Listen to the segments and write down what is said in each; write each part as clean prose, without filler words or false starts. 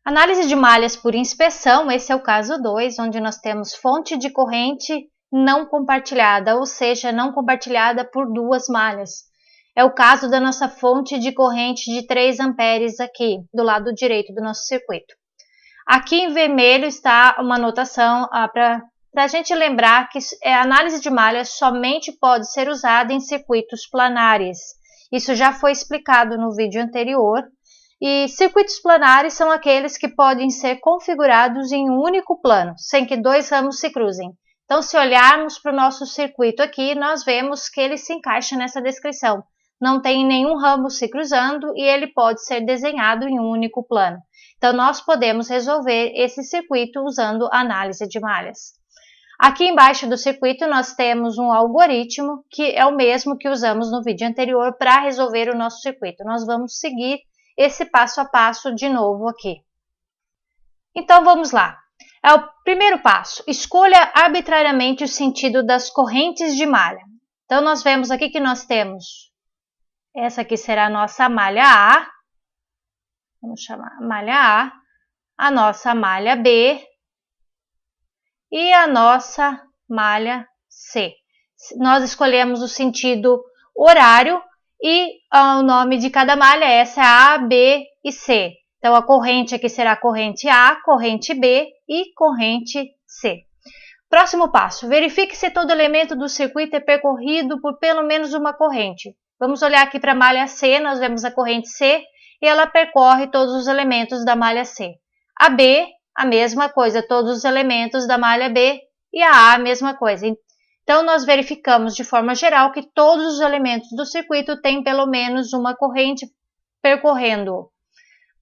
Análise de malhas por inspeção, esse é o caso 2, onde nós temos fonte de corrente não compartilhada, ou seja, não compartilhada por duas malhas. É o caso da nossa fonte de corrente de 3 amperes aqui, do lado direito do nosso circuito. Aqui em vermelho está uma anotação para a gente lembrar que a análise de malhas somente pode ser usada em circuitos planares. Isso já foi explicado no vídeo anterior. E circuitos planares são aqueles que podem ser configurados em um único plano, sem que dois ramos se cruzem. Então, se olharmos para o nosso circuito aqui, nós vemos que ele se encaixa nessa descrição. Não tem nenhum ramo se cruzando e ele pode ser desenhado em um único plano. Então, nós podemos resolver esse circuito usando análise de malhas. Aqui embaixo do circuito nós temos um algoritmo que é o mesmo que usamos no vídeo anterior para resolver o nosso circuito. Nós vamos seguir esse passo a passo de novo aqui. Então, vamos lá. É o primeiro passo. Escolha arbitrariamente o sentido das correntes de malha. Então, nós vemos aqui que nós temos, essa aqui será a nossa malha A, vamos chamar malha A nossa malha B e a nossa malha C. Nós escolhemos o sentido horário e o nome de cada malha, essa é A, B e C. Então, a corrente aqui será a corrente A, corrente B e corrente C. Próximo passo, verifique se todo elemento do circuito é percorrido por pelo menos uma corrente. Vamos olhar aqui para a malha C, nós vemos a corrente C e ela percorre todos os elementos da malha C. A B, a mesma coisa, todos os elementos da malha B e a mesma coisa. Então, nós verificamos de forma geral que todos os elementos do circuito têm pelo menos uma corrente percorrendo.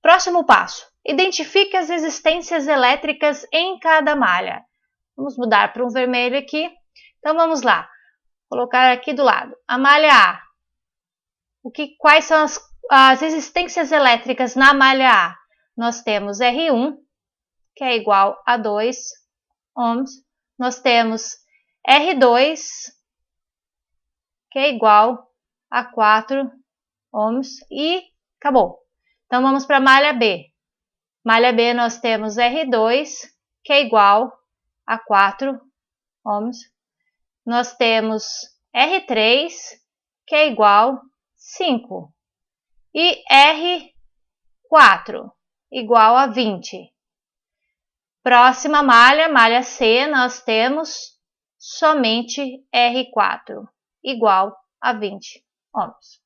Próximo passo, identifique as resistências elétricas em cada malha. Vamos mudar para um vermelho aqui. Então, vamos lá. Colocar aqui do lado. A malha A. Quais são as resistências elétricas na malha A? Nós temos R1, que é igual a 2 ohms. Nós temos R2, que é igual a 4 ohms. E acabou. Então, vamos para a malha B. Malha B, nós temos R2, que é igual a 4 ohms. Nós temos R3, que é igual a 5. E R4, igual a 20. Próxima malha, malha C, nós temos somente R4, igual a 20 ohms.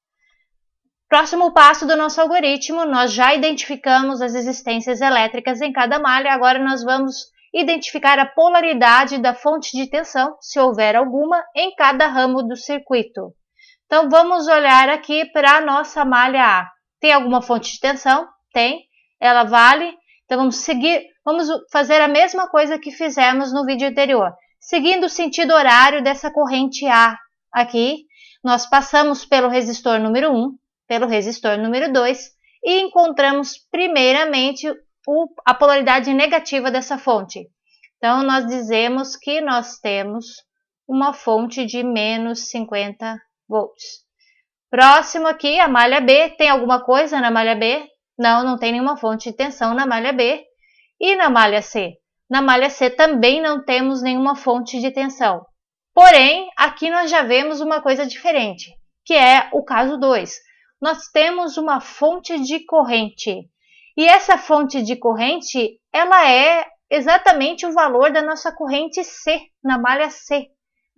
Próximo passo do nosso algoritmo, nós já identificamos as resistências elétricas em cada malha, agora nós vamos identificar a polaridade da fonte de tensão, se houver alguma, em cada ramo do circuito. Então, vamos olhar aqui para a nossa malha A. Tem alguma fonte de tensão? Tem. Ela vale. Então, vamos fazer a mesma coisa que fizemos no vídeo anterior. Seguindo o sentido horário dessa corrente A aqui, nós passamos pelo resistor número 1, pelo resistor número 2 e encontramos primeiramente a polaridade negativa dessa fonte. Então, nós dizemos que nós temos uma fonte de menos 50 volts. Próximo aqui, a malha B. Tem alguma coisa na malha B? Não, não tem nenhuma fonte de tensão na malha B. E na malha C? Na malha C também não temos nenhuma fonte de tensão. Porém, aqui nós já vemos uma coisa diferente, que é o caso 2. Nós temos uma fonte de corrente. E essa fonte de corrente, ela é exatamente o valor da nossa corrente C, na malha C.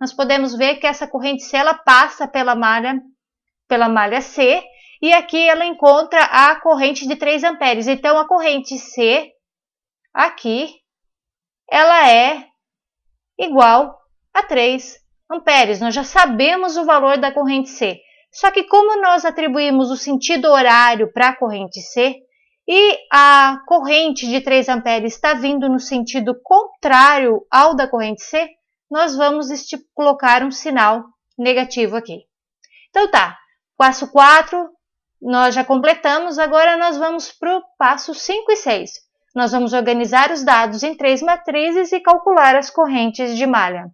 Nós podemos ver que essa corrente C, ela passa pela malha C, e aqui ela encontra a corrente de 3 amperes. Então, a corrente C, aqui, ela é igual a 3 amperes. Nós já sabemos o valor da corrente C. Só que como nós atribuímos o sentido horário para a corrente C, e a corrente de 3 amperes está vindo no sentido contrário ao da corrente C, nós vamos colocar um sinal negativo aqui. Então tá, passo 4, nós já completamos, agora nós vamos para o passo 5 e 6. Nós vamos organizar os dados em 3 matrizes e calcular as correntes de malha.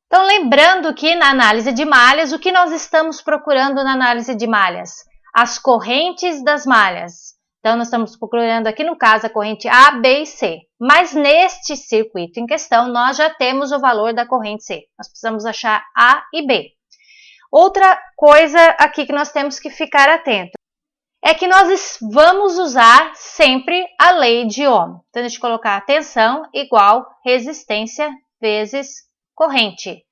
Então, lembrando que na análise de malhas, o que nós estamos procurando na análise de malhas? As correntes das malhas. Então, nós estamos procurando aqui, no caso, a corrente A, B e C. Mas neste circuito em questão, nós já temos o valor da corrente C. Nós precisamos achar A e B. Outra coisa aqui que nós temos que ficar atento é que nós vamos usar sempre a lei de Ohm. Então, deixa eu colocar tensão igual resistência vezes corrente.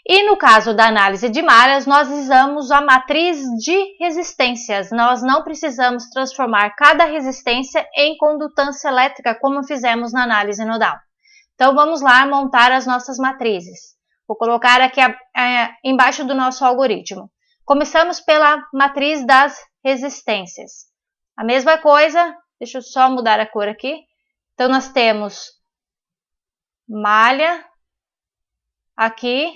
E no caso da análise de malhas, nós usamos a matriz de resistências. Nós não precisamos transformar cada resistência em condutância elétrica, como fizemos na análise nodal. Então, vamos lá montar as nossas matrizes. Vou colocar aqui embaixo do nosso algoritmo. Começamos pela matriz das resistências. A mesma coisa, deixa eu só mudar a cor aqui. Então, nós temos malha aqui.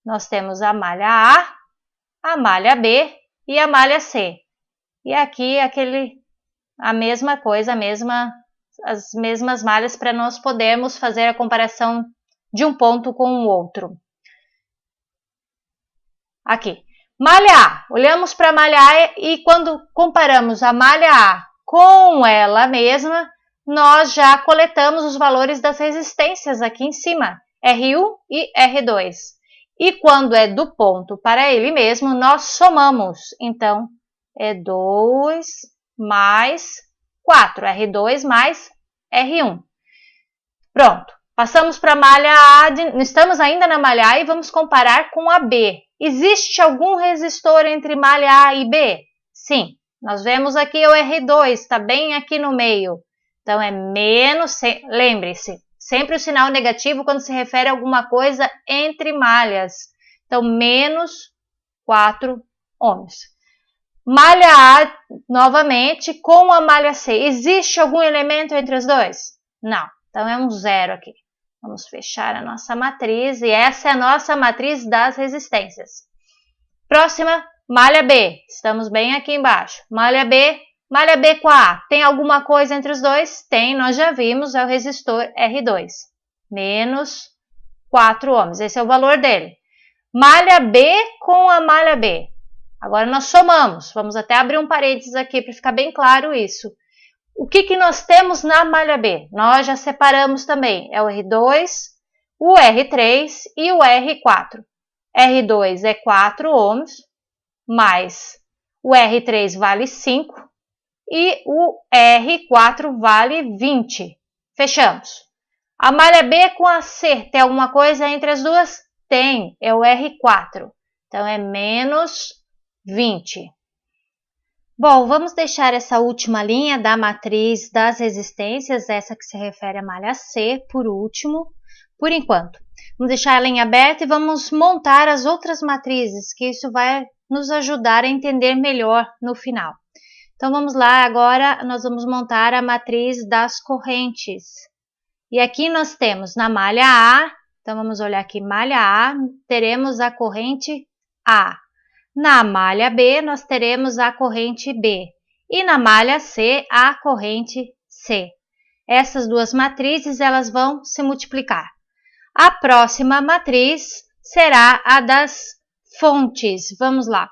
Nós temos a malha A, a malha B e a malha C. E aqui a mesma coisa, as mesmas malhas para nós podermos fazer a comparação de um ponto com o outro. Aqui, malha A. Olhamos para a malha A e quando comparamos a malha A com ela mesma, nós já coletamos os valores das resistências aqui em cima, R1 e R2. E quando é do ponto para ele mesmo, nós somamos. Então, é 2 mais 4, R2 mais R1. Pronto, passamos para a malha A, estamos ainda na malha A e vamos comparar com a B. Existe algum resistor entre malha A e B? Sim, nós vemos aqui o R2, está bem aqui no meio. Então, é menos, lembre-se, sempre o sinal negativo quando se refere a alguma coisa entre malhas. Então, menos 4 ohms. Malha A, novamente, com a malha C. Existe algum elemento entre os dois? Não. Então, é um zero aqui. Vamos fechar a nossa matriz. E essa é a nossa matriz das resistências. Próxima, malha B. Estamos bem aqui embaixo. Malha B com a A. Tem alguma coisa entre os dois? Tem, nós já vimos, é o resistor R2. Menos 4 ohms. Esse é o valor dele. Malha B com a malha B. Agora nós somamos. Vamos até abrir um parênteses aqui para ficar bem claro isso. O que nós temos na malha B? Nós já separamos também. É o R2, o R3 e o R4. R2 é 4 ohms, mais o R3 vale 5 e o R4 vale 20. Fechamos. A malha B com a C, tem alguma coisa entre as duas? Tem, é o R4. Então, é menos 20. Bom, vamos deixar essa última linha da matriz das resistências, essa que se refere à malha C, por último, por enquanto. Vamos deixar ela em aberto e vamos montar as outras matrizes, que isso vai nos ajudar a entender melhor no final. Então, vamos lá, agora nós vamos montar a matriz das correntes. E aqui nós temos na malha A, então vamos olhar aqui, malha A, teremos a corrente A. Na malha B, nós teremos a corrente B. E na malha C, a corrente C. Essas duas matrizes, elas vão se multiplicar. A próxima matriz será a das fontes. Vamos lá.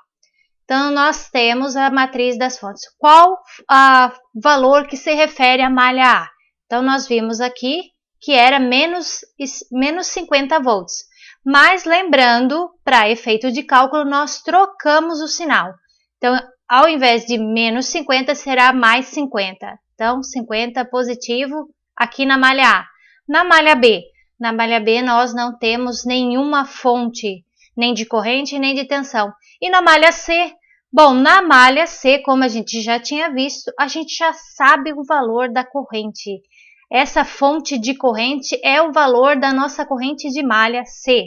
Então, nós temos a matriz das fontes. Qual o valor que se refere à malha A? Então, nós vimos aqui que era menos 50 volts. Mas, lembrando, para efeito de cálculo, nós trocamos o sinal. Então, ao invés de menos 50, será mais 50. Então, 50 positivo aqui na malha A. Na malha B, nós não temos nenhuma fonte, nem de corrente, nem de tensão. E na malha C? Bom, na malha C, como a gente já tinha visto, a gente já sabe o valor da corrente. Essa fonte de corrente é o valor da nossa corrente de malha C,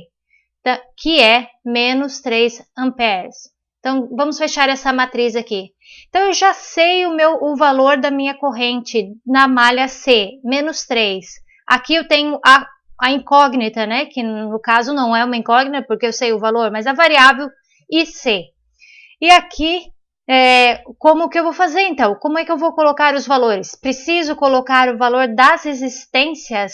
que é menos 3 amperes. Então, vamos fechar essa matriz aqui. Então, eu já sei o valor da minha corrente na malha C, menos 3. Aqui eu tenho a incógnita, né? Que no caso não é uma incógnita, porque eu sei o valor, mas a variável IC. E aqui, como que eu vou fazer então? Como é que eu vou colocar os valores? Preciso colocar o valor das resistências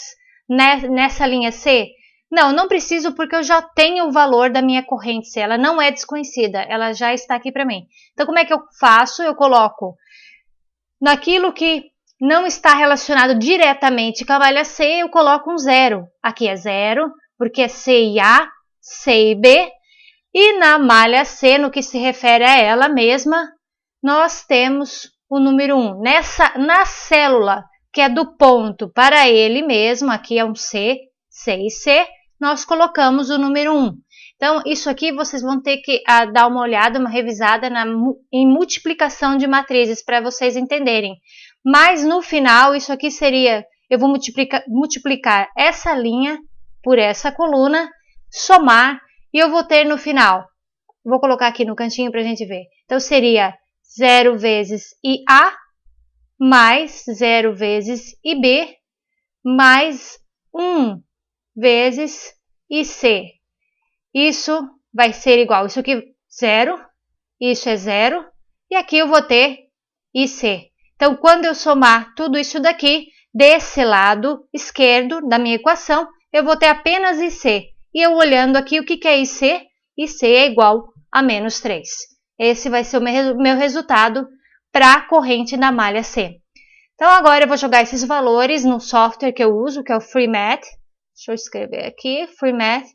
nessa linha C? Não, não preciso porque eu já tenho o valor da minha corrente C. Ela não é desconhecida, ela já está aqui para mim. Então, como é que eu faço? Eu coloco naquilo que não está relacionado diretamente com a malha C, eu coloco um 0. Aqui é 0, porque é C e A, C e B. E na malha C, no que se refere a ela mesma, nós temos o número 1. Na célula, que é do ponto para ele mesmo, aqui é um C, C e C, nós colocamos o número 1. Então, isso aqui vocês vão ter que dar uma olhada, uma revisada em multiplicação de matrizes para vocês entenderem. Mas no final, isso aqui seria, eu vou multiplicar essa linha por essa coluna, somar, e eu vou ter no final, vou colocar aqui no cantinho para a gente ver. Então, seria 0 vezes IA mais 0 vezes IB mais 1 vezes IC. Isso vai ser igual, isso aqui 0, isso é 0, e aqui eu vou ter IC. Então, quando eu somar tudo isso daqui, desse lado esquerdo da minha equação, eu vou ter apenas IC. E eu olhando aqui, o que é IC? IC é igual a menos 3. Esse vai ser o meu resultado para a corrente da malha C. Então, agora eu vou jogar esses valores no software que eu uso, que é o FreeMath. Deixa eu escrever aqui, FreeMath.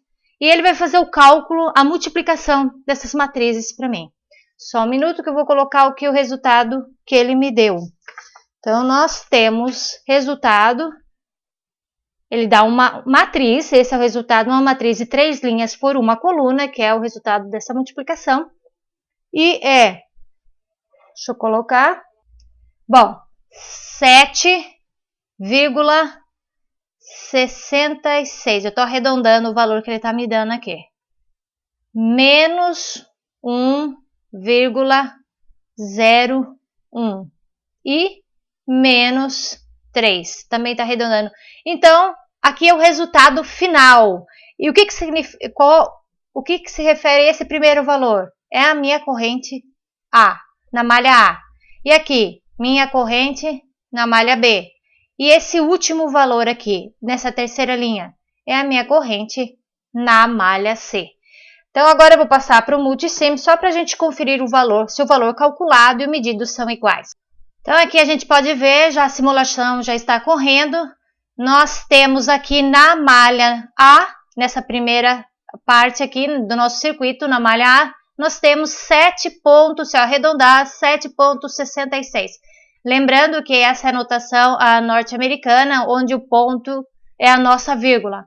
E ele vai fazer o cálculo, a multiplicação dessas matrizes para mim. Só um minuto que eu vou colocar o resultado que ele me deu. Então, nós temos resultado, ele dá uma matriz, esse é o resultado, uma matriz de 3 linhas por uma coluna, que é o resultado dessa multiplicação. E deixa eu colocar, bom, 7,66. Eu estou arredondando o valor que ele está me dando aqui. Menos 1,01 e menos 3. Também está arredondando. Então, aqui é o resultado final. E o que significa? O que se refere a esse primeiro valor? É a minha corrente A, na malha A. E aqui, minha corrente na malha B. E esse último valor aqui, nessa terceira linha, é a minha corrente na malha C. Então, agora eu vou passar para o multissim só para a gente conferir o valor, se o valor calculado e o medido são iguais. Então, aqui a gente pode ver, já a simulação já está correndo. Nós temos aqui na malha A, nessa primeira parte aqui do nosso circuito, na malha A, nós temos 7 pontos, se eu arredondar, 7,66. Lembrando que essa é a notação norte-americana, onde o ponto é a nossa vírgula.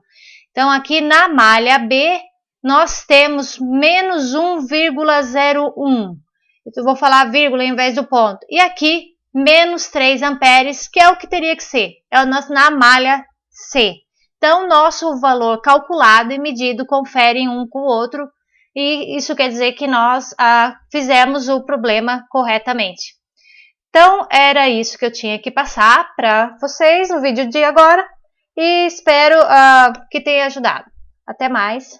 Então, aqui na malha B, nós temos menos 1,01. Eu vou falar vírgula em vez do ponto. E aqui, menos 3 amperes, que é o que teria que ser. É o nosso na malha C. Então, nosso valor calculado e medido conferem um com o outro. E isso quer dizer que nós fizemos o problema corretamente. Então, era isso que eu tinha que passar para vocês no vídeo de agora. E espero que tenha ajudado. Até mais!